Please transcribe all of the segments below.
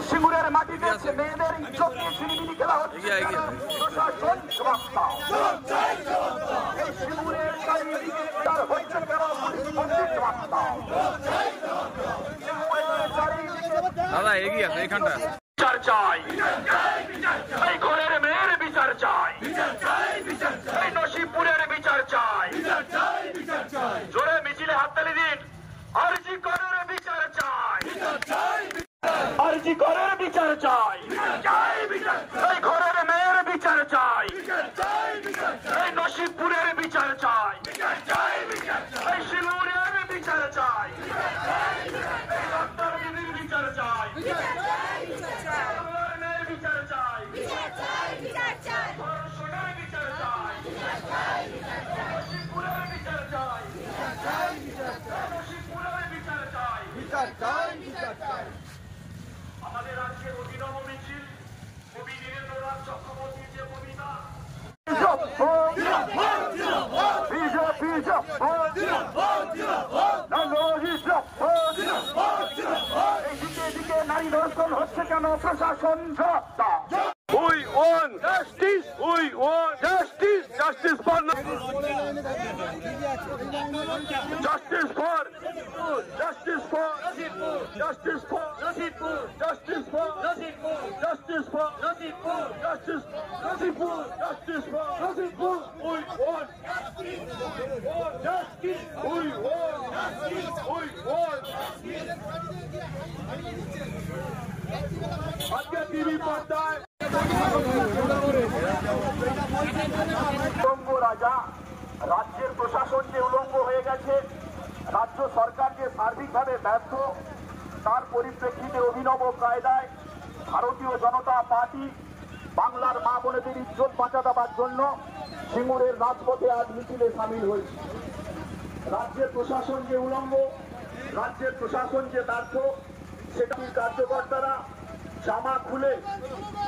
সিঙ্গুরের মাটিতে মেয়েদের ইজ্জত নিয়ে ছিনিমিনি খেলা হচ্ছে, প্রশাসন জবাব দাও। এই সিঙ্গুরের চারিদিকে তার হচ্ছে কেন পুলিশ জবাব দাও। দাদা এগিয়ে আছে এখানটা বিচার চাই, এই ঘরের মেয়ের বিচার চাই, এই নসিবপুরের বিচার চাই। জোরে মিছিলে হাততালি দিন। আরজি করের বিচার চাই, আরজি করের বিচার চাই, এই ঘরের মেয়ের বিচার চাই, এই নসিবপুরের বিচার চাই, এই শিলুরের বিচার চাই, এই ডাক্তার দিদির বিচার চাই, বিচার চাই, সোনার বিচার চাই, নসিবপুরের বিচার চাই, নসিবপুরের বিচার চাই। আমাদের রাজ্যের অভিনব মিছিল কবি নীরেন্দ্রনাথ চক্রবর্তীর যে কবিতা এদিকে নারী ধর্ষণ হচ্ছে কেন প্রশাসন জবাব দাও। We want justice. We want justice. Justice for justice for justice for justice for justice for justice for justice justice for we want justice. We want we want আজকে টিভি পর্দায় উলঙ্গ রাজা, রাজ্যের প্রশাসন যে উলঙ্গ হয়ে গেছে, রাজ্য সরকার যে সার্বিকভাবে ব্যর্থ, তার পরিপ্রেক্ষিতে অভিনব কায়দায় ভারতীয় জনতা পার্টি বাংলার মা বোনেদের ইজ্জত বাঁচা দেওয়ার জন্য সিঙ্গুরের রাজপথে আজ মিছিলে সামিল হয়েছে। রাজ্যের প্রশাসন যে উলঙ্গ, রাজ্যের প্রশাসন যে ব্যর্থ, সেটা কার্যকর্তারা জামা খুলে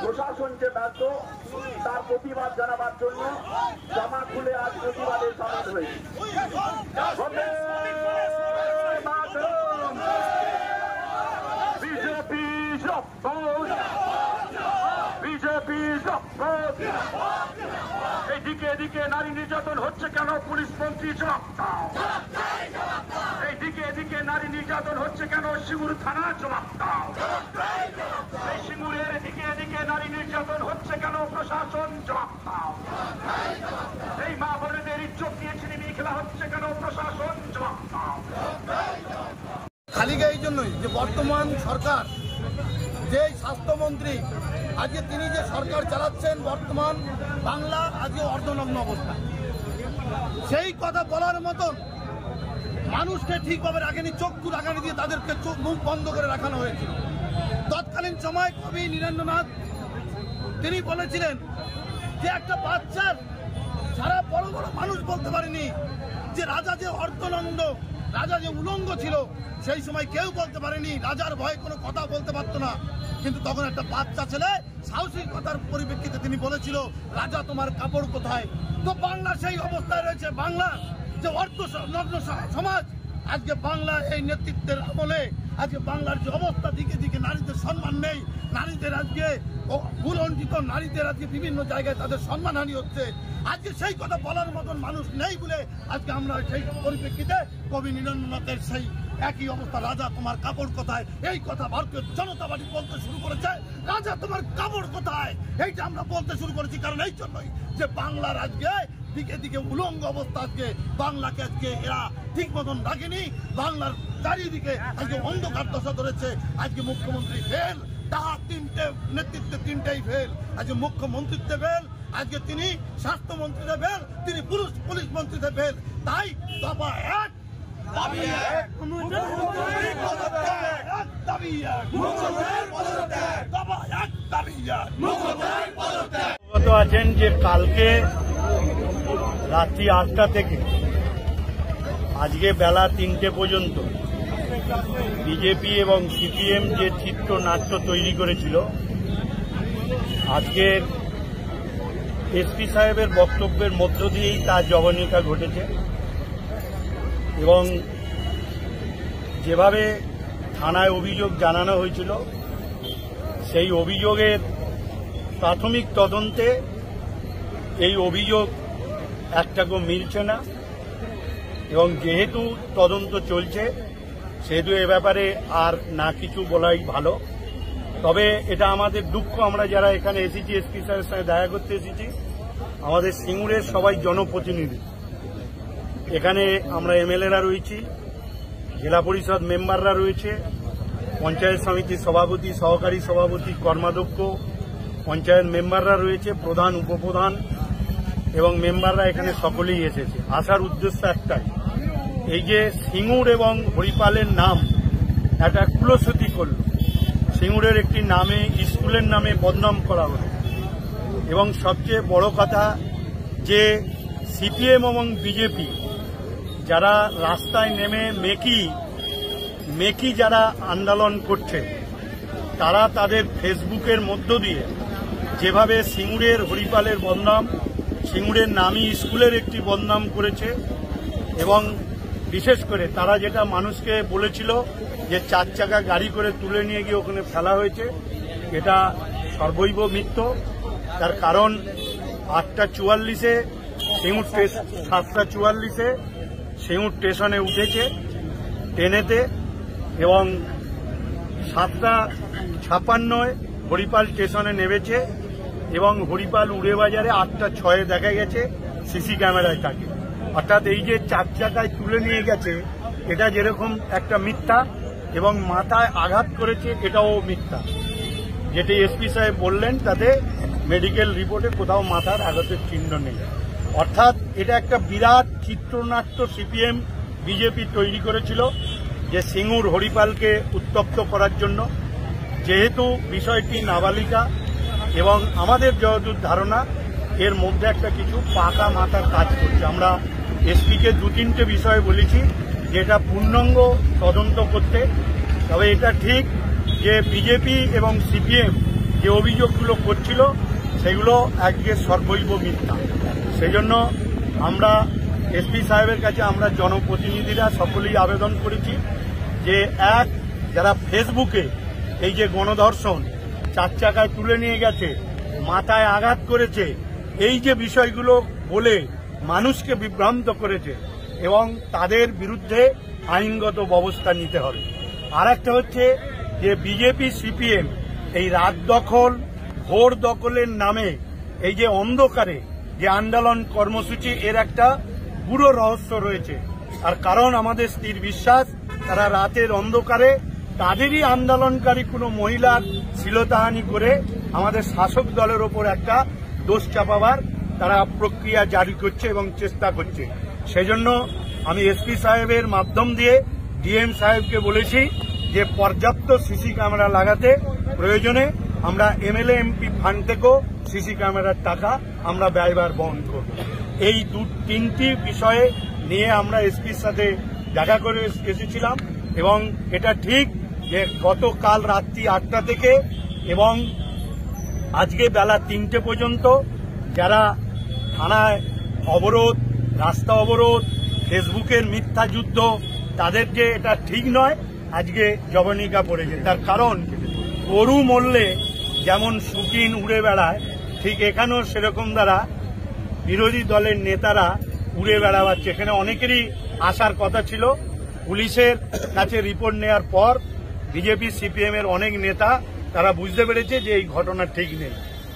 প্রশাসন যে ব্যর্থ তার প্রতিবাদ জানাবার জন্য জামা খুলে আজ প্রতিবাদে সামিল হয়েছে। বিজেপি বিজেপি এদিকে এদিকে নারী নির্যাতন হচ্ছে কেন পুলিশ মন্ত্রী জবাব দাও। এইদিকে এদিকে নারী নির্যাতন হচ্ছে কেন সিঙ্গুর থানা জবাব দাও। এই সিঙ্গুরের এদিকে এদিকে নারী নির্যাতন হচ্ছে কেন প্রশাসন জবাব দাও। এই মা বোনেদের ইজ্জত নিয়ে ছিনিমিনি খেলা হচ্ছে কেন প্রশাসন জবাব দাও। খালি এই জন্যই যে বর্তমান সরকার যে স্বাস্থ্যমন্ত্রী আজকে তিনি যে সরকার চালাচ্ছেন, বর্তমান বাংলা আজকে অর্ধনগ্ন অবস্থা। সেই কথা বলার মতন মানুষকে ঠিকভাবে রাখেনি, চক্ষু রাখানি দিয়ে তাদেরকে মুখ বন্ধ করে রাখানো হয়েছিল। তৎকালীন সময় কবি নীরেন্দ্রনাথ তিনি বলেছিলেন যে একটা বাচ্চার সারা বড় বড় মানুষ বলতে পারেনি যে রাজা যে অর্ধনগ্ন, রাজা যে উলঙ্গ ছিল, সেই সময় কেউ বলতে পারেনি, রাজার ভয়ে কোনো কথা বলতে পারতো না। কিন্তু তখন একটা বাচ্চা ছেলে সাহসিকতার পরিপ্রেক্ষিতে তিনি বলেছিল, রাজা তোমার কাপড় কোথায়। তো বাংলা সেই অবস্থায় রয়েছে। বাংলা যে অর্ধনগ্ন সমাজ, আজকে বাংলা এই নেতৃত্বের আমলে আজকে বাংলার যে অবস্থা, দিকে দিকে নারীদের সম্মান নেই, নারীদের আজকে ভুলঞ্চিত, নারীদের আজকে বিভিন্ন জায়গায় তাদের সম্মানহানি হচ্ছে। আজকে সেই কথা বলার মতন মানুষ নেই বলে আজকে আমরা সেই পরিপ্রেক্ষিতে কবি নীরেন্দ্রনাথের সেই একই অবস্থা, রাজা তোমার কাপড় কোথায়, এই কথা ভারতীয় জনতা পার্টি বলতে শুরু করেছে। রাজা তোমার কাপড় কোথায় এইটা আমরা বলতে শুরু করেছি, কারণ এই জন্যই যে বাংলার আজকে দিকে দিকে উলঙ্গ অবস্থা। আজকে বাংলাকে আজকে এরা ঠিক মতন রাখেনি, বাংলার চারিদিকে আজকে অন্ধকার দশা ধরেছে। আজকে মুখ্যমন্ত্রী ফেল, তাহার তিনটে নেতৃত্বে তিনটেই ফেল। আজকে মুখ্যমন্ত্রীতে ফেল, আজকে তিনি স্বাস্থ্যমন্ত্রীতে ফেল, তিনি পুলিশ মন্ত্রীতে ফেল। তাই দফা এক দাবি এক, দাবি এক, দফা এক দাবি এক। অবগত আছেন যে কালকে রাত্রি ৮টা থেকে আজকে বেলা ৩টে পর্যন্ত বিজেপি এবং সিপিএম যে চিত্রনাট্য তৈরি করেছিল, আজকের এসপি সাহেবের বক্তব্যের মধ্য দিয়েই তার জবনিকা ঘটেছে। এবং যেভাবে থানায় অভিযোগ জানানো হয়েছিল সেই অভিযোগের প্রাথমিক তদন্তে এই অভিযোগ একটাকেও মিলছে না, এবং যেহেতু তদন্ত চলছে সেহেতু এ ব্যাপারে আর না কিছু বলাই ভালো। তবে এটা আমাদের দুঃখ, আমরা যারা এখানে এসেছি এসপি স্যারের সঙ্গে দেখা করতে এসেছি, আমাদের সিঙ্গুরের সবাই জনপ্রতিনিধি, এখানে আমরা এমএলএরা রয়েছি, জেলা পরিষদ মেম্বাররা রয়েছে, পঞ্চায়েত সমিতির সভাপতি, সহকারী সভাপতি, কর্মাধ্যক্ষ, পঞ্চায়েত মেম্বাররা রয়েছে, প্রধান, উপপ্রধান এবং মেম্বাররা এখানে সকলেই এসেছে। আসার উদ্দেশ্য একটাই, এই যে সিঙ্গুর এবং হরিপালের নাম একটা কুলশ্রুতি করল, সিঙ্গুরের একটি নামে, স্কুলের নামে বদনাম করা হলো, এবং সবচেয়ে বড় কথা যে সিপিএম এবং বিজেপি যারা রাস্তায় নেমে মেকি যারা আন্দোলন করছে, তারা তাদের ফেসবুকের মধ্য দিয়ে যেভাবে সিঙ্গুরের হরিপালের বদনাম, সিঙ্গুরের নামী স্কুলের একটি বদনাম করেছে, এবং বিশেষ করে তারা যেটা মানুষকে বলেছিল যে 4 চাকা গাড়ি করে তুলে নিয়ে গিয়ে ওখানে ফেলা হয়েছে, এটা সর্বৈব মিথ্য। তার কারণ 8:44-এ সিঙ্গুর 7:44-এ সিঙ্গুর স্টেশনে উঠেছে ট্রেনেতে, এবং 7:56-এ হরিপাল স্টেশনে নেমেছে, এবং হরিপাল উড়েবাজারে 8:06-এ দেখা গেছে সিসি ক্যামেরায় তাকে। অর্থাৎ এই যে 4 চাকায় তুলে নিয়ে গেছে এটা যেরকম একটা মিথ্যা, এবং মাথায় আঘাত করেছে এটাও মিথ্যা। যেটি এসপি সাহেব বললেন তাতে মেডিকেল রিপোর্টে কোথাও মাথার আঘাতের চিহ্ন নেই। অর্থাৎ এটা একটা বিরাট চিত্রনাট্য সিপিএম বিজেপি তৈরি করেছিল যে সিঙ্গুর হরিপালকে উত্তপ্ত করার জন্য। যেহেতু বিষয়টি নাবালিকা এবং আমাদের যতদূর ধারণা এর মধ্যে একটা কিছু পাকা মাথার কাজ করছে। আমরা এসপিকে 2-3টে বিষয় বলেছি যে এটা পূর্ণাঙ্গ তদন্ত করতে। তবে এটা ঠিক যে বিজেপি এবং সিপিএম যে অভিযোগগুলো করছিল সেগুলো একদিকে সর্বৈব মিথ্যা। সেজন্য আমরা এসপি সাহেবের কাছে আমরা জনপ্রতিনিধিরা সকলেই আবেদন করেছি যে যারা ফেসবুকে এই যে গণধর্ষণ, 4 চাকায় তুলে নিয়ে গেছে, মাথায় আঘাত করেছে, এই যে বিষয়গুলো বলে মানুষকে বিভ্রান্ত করেছে, এবং তাদের বিরুদ্ধে আইনগত ব্যবস্থা নিতে হবে। আর একটা হচ্ছে যে বিজেপি সিপিএম এই রাত দখল, ভোর দখলের নামে এই যে অন্ধকারে যে আন্দোলন কর্মসূচি, এর একটা পুরো রহস্য রয়েছে। আর কারণ আমাদের স্থির বিশ্বাস তারা রাতের অন্ধকারে তাদেরই আন্দোলনকারী কোনো মহিলার শ্লীলতাহানি করে আমাদের শাসক দলের ওপর একটা দোষ চাপাবার তারা প্রক্রিয়া জারি করছে এবং চেষ্টা করছে। সেজন্য আমি এসপি সাহেবের মাধ্যম দিয়ে ডিএম সাহেবকে বলেছি যে পর্যাপ্ত সিসি ক্যামেরা লাগাতে, প্রয়োজনে আমরা এমএলএ এমপি ফান্ড থেকেও সিসি ক্যামেরার টাকা আমরা ব্যয়ভার বহন করব। এই 2-3টি বিষয়ে নিয়ে আমরা এসপির সাথে দেখা করে এসেছিলাম, এবং এটা ঠিক যে গতকাল রাত্রি 8টা থেকে এবং আজকে বেলা 3টে পর্যন্ত যারা থানায় অবরোধ, রাস্তা অবরোধ, ফেসবুকের মিথ্যা যুদ্ধ, তাদের যে এটা ঠিক নয়, আজকে জবনিকা পড়েছে। তার কারণ গরু মরলে যেমন শুকিন উড়ে বেড়ায়, ঠিক এখানেও সেরকম দ্বারা বিরোধী দলের নেতারা উড়ে বেড়াচ্ছে। এখানে অনেকেরই আসার কথা ছিল। পুলিশের কাছে রিপোর্ট নেওয়ার পর বিজেপি সিপিএম এর অনেক নেতা তারা বুঝতে পেরেছে যে এই ঘটনা ঠিক নেই।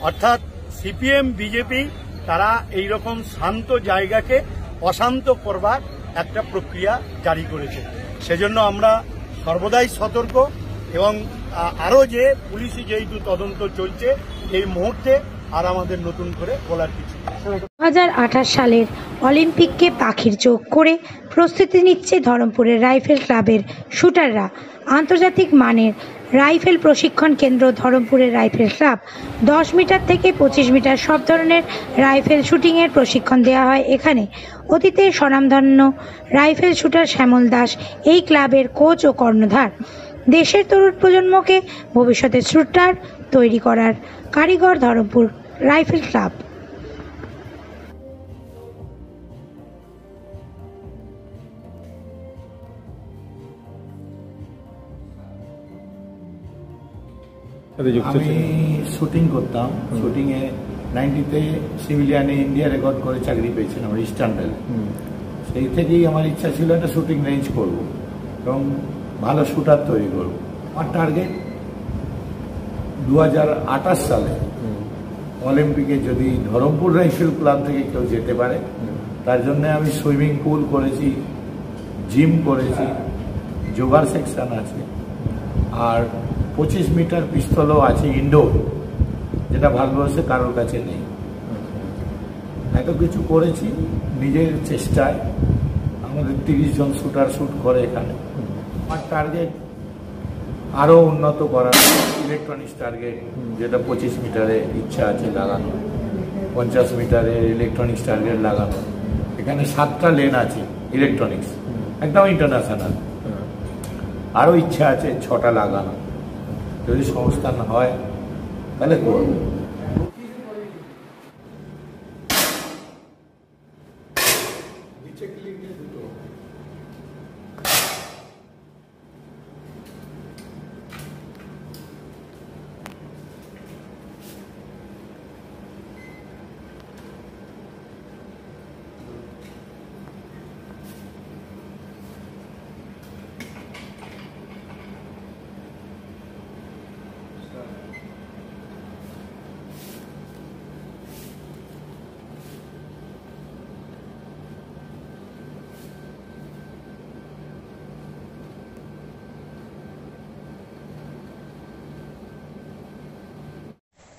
অর্থাৎ সিপিএম বিজেপি তারা এইরকম শান্ত জায়গাকে অশান্ত করবার একটা প্রক্রিয়া জারি করেছে। সেজন্য আমরা সর্বদাই সতর্ক, এবং আরও যে পুলিশি যেহেতু তদন্ত চলছে, এই মুহূর্তে আর আমাদের নতুন করে বলার কিছু। 2028 সালের অলিম্পিককে পাখির চোখ করে প্রস্তুতি নিচ্ছে ধরমপুরের রাইফেল ক্লাবের শুটাররা। আন্তর্জাতিক মানের রাইফেল প্রশিক্ষণ কেন্দ্র ধরমপুরের রাইফেল ক্লাব। 10 মিটার থেকে 25 মিটার সব ধরনের রাইফেল শুটিংয়ের প্রশিক্ষণ দেওয়া হয় এখানে। অতীতে স্বনামধন্য রাইফেল শুটার শ্যামল দাস এই ক্লাবের কোচ ও কর্ণধার। দেশের তরুণ প্রজন্মকে ভবিষ্যতের শুটার তৈরি করার কারিগর ধরমপুর রাইফেল ক্লাব। সাথে যুক্ত আমি ছিলেন? শুটিং করতাম। শুটিংয়ে 90-তে সিভিলিয়ানে ইন্ডিয়া রেকর্ড করে চাকরি পেয়েছিলাম আমার ইস্টার্ন রেলে। সেই থেকেই আমার ইচ্ছা ছিল একটা শুটিং রেঞ্জ করব এবং ভালো শুটার তৈরি করব। আমার টার্গেট 2028 সালে অলিম্পিকে যদি ধরমপুর রাইফেল ক্লাব থেকে কেউ যেতে পারে, তার জন্য আমি সুইমিং পুল করেছি, জিম করেছি, যোগার সেকশন আছে, আর 25 মিটার পিস্তলও আছে ইনডোর, যেটা ভারতবর্ষে কারোর কাছে নেই। এত কিছু করেছি নিজের চেষ্টায়। আমাদের 30 জন শুটার শুট করে এখানে। আমার টার্গেট আরও উন্নত করা, ইলেকট্রনিক্স টার্গেট, যেটা 25 মিটারে ইচ্ছা আছে লাগানো, 50 মিটারের ইলেকট্রনিক্স টার্গেট লাগানো। এখানে 7টা লেন আছে ইলেকট্রনিক্স, একদম ইন্টারন্যাশনাল। আরও ইচ্ছা আছে 6টা লাগানো। যদি সংস্থান হয় তাহলে করব।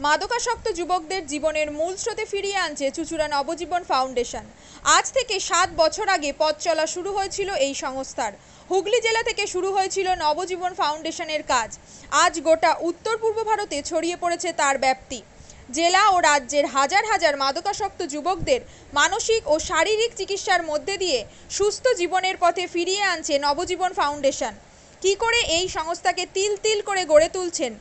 মাদকাসক্ত যুবকদের জীবনের মূল স্রোতে ফিরিয়ে আনছে চুঁচুড়া নবজীবন ফাউন্ডেশন। আজ থেকে 7 বছর আগে পথ চলা শুরু হয়েছিল এই সংস্থার। হুগলি জেলা থেকে শুরু হয়েছিল নবজীবন ফাউন্ডেশনের কাজ। আজ গোটা উত্তর পূর্ব ভারতে ছড়িয়ে পড়েছে তার ব্যাপ্তি। জেলা ও রাজ্যের হাজার হাজার মাদকাসক্ত যুবকদের মানসিক ও শারীরিক চিকিৎসার মধ্যে দিয়ে সুস্থ জীবনের পথে ফিরিয়ে আনছে নবজীবন ফাউন্ডেশন। কী করে এই সংস্থাকে তিল তিল করে গড়ে তুলছেন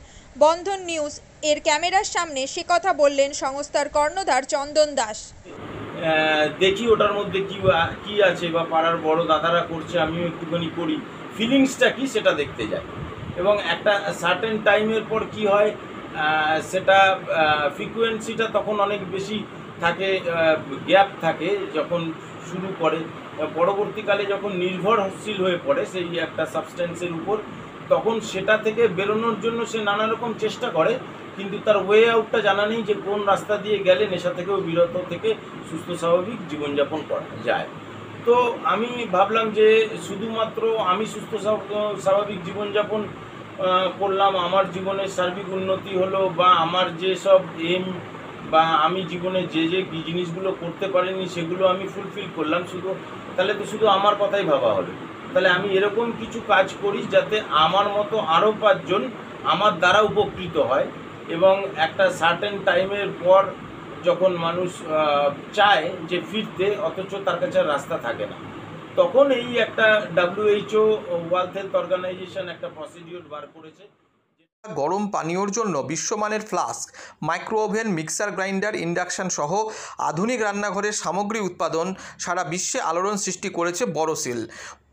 বন্ধন নিউজ এর ক্যামেরার সামনে, সে কথা বললেন সংস্থার কর্ণধার চন্দন দাস। দেখি ওটার মধ্যে কি আছে, বা পাড়ার বড় দাদারা করছে, আমিও একটুখানি করি, ফিলিংসটা কি সেটা দেখতে যাই। এবং একটা সার্টেন টাইমের পর কি হয়, সেটা ফ্রিকোয়েন্সিটা তখন অনেক বেশি থাকে, গ্যাপ থাকে যখন শুরু করে। পরবর্তীকালে যখন নির্ভরশীল হয়ে পড়ে সেই একটা সাবস্টেন্সের উপর, তখন সেটা থেকে বেরোনোর জন্য সে নানা রকম চেষ্টা করে, কিন্তু তার ওয়ে আউটটা জানা নেই যে কোন রাস্তা দিয়ে গেলে নেশা থেকেও বিরত থেকে সুস্থ স্বাভাবিক জীবনযাপন করা যায়। তো আমি ভাবলাম যে শুধুমাত্র আমি সুস্থ স্বাভাবিক জীবনযাপন করলাম, আমার জীবনের সার্বিক উন্নতি হলো, বা আমার যেসব এম বা আমি জীবনে যে জিনিসগুলো করতে পারিনি সেগুলো আমি ফুলফিল করলাম, তাহলে তো শুধু আমার কথাই ভাবা হলো। তাহলে আমি এরকম কিছু কাজ করি যাতে আমার মতো আরও 5 জন আমার দ্বারা উপকৃত হয়। এবং একটা সার্টেন টাইমের পর যখন মানুষ চায় যে ফিরতে, অথচ তার কাছে রাস্তা থাকে না, তখন এই একটা WHO ওয়ার্ল্ড হেলথ অর্গানাইজেশন একটা প্রসিডিওর বার করেছে। গরম পানীয়র জন্য বিশ্বমানের flask, micro oven, mixer grinder, induction সহ আধুনিক রান্নাঘরের সামগ্রী উৎপাদন সারা বিশ্বে আলোড়ন সৃষ্টি করেছে বড়সিল।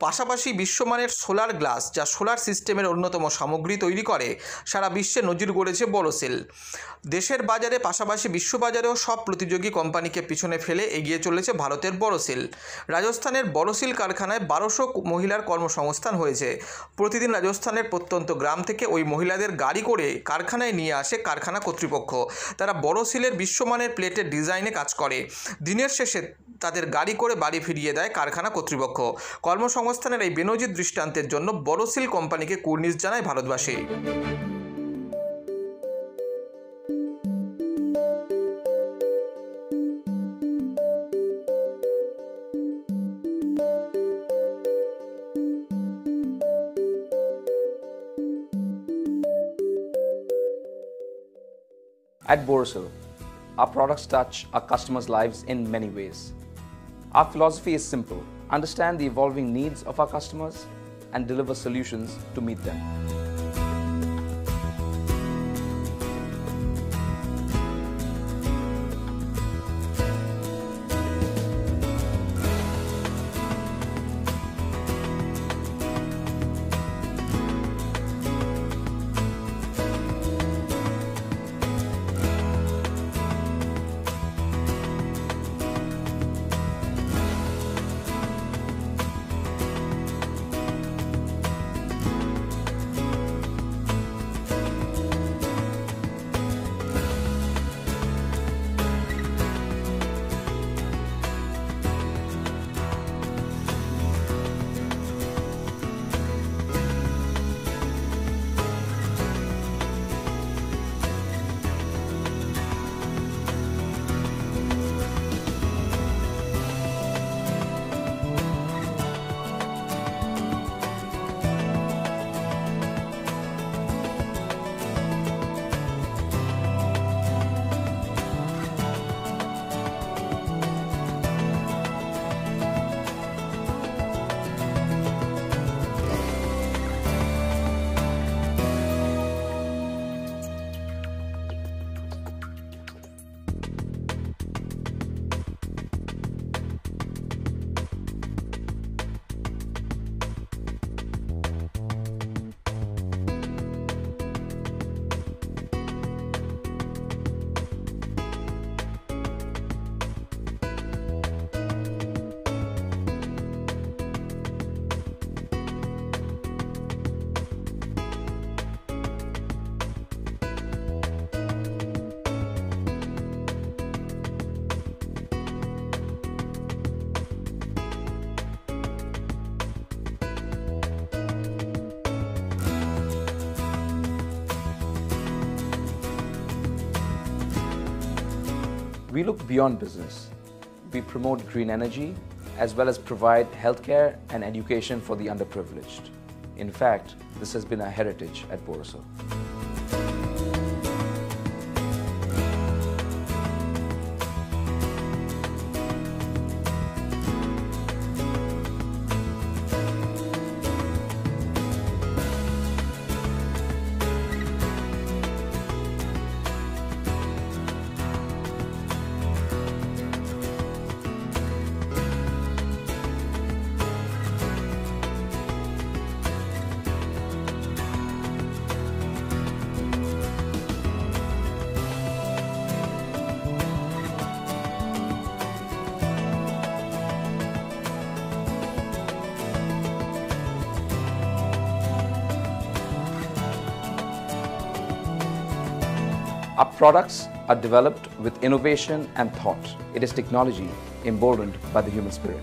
পাশাপাশি বিশ্বমানের সোলার গ্লাস, যা সোলার সিস্টেমের অন্যতম সামগ্রী তৈরি করে, সারা বিশ্বে নজির গড়েছে বড়সিল। দেশের বাজারে পাশাপাশি বিশ্ববাজারেও সব প্রতিযোগী কোম্পানিকে পিছনে ফেলে এগিয়ে চলেছে ভারতের বড়সিল। রাজস্থানের বড়সিল কারখানায় 1200 মহিলার কর্মসংস্থান হয়েছে। প্রতিদিন রাজস্থানের প্রত্যন্ত গ্রাম থেকে ওই মহিলাদের গাড়ি করে কারখানায় নিয়ে আসে কারখানা কর্তৃপক্ষ। তারা বড়সিলের বিশ্বমানের প্লেটের ডিজাইনে কাজ করে। দিনের শেষে তাদের গাড়ি করে বাড়ি ফিরিয়ে দেয় কারখানা কর্তৃপক্ষ। কর্মসংস্থানের এই বেনজির দৃষ্টান্তের জন্য বড়সিল কোম্পানিকে কুর্নিশ জানায় ভারতবাসী। At Borosil, our products touch our customers' lives in many ways. Our philosophy is simple: understand the evolving needs of our customers and deliver solutions to meet them. We look beyond business. We promote green energy as well as provide healthcare and education for the underprivileged. In fact, this has been our heritage at Borosil. Our products are developed with innovation and thought. It is technology emboldened by the human spirit.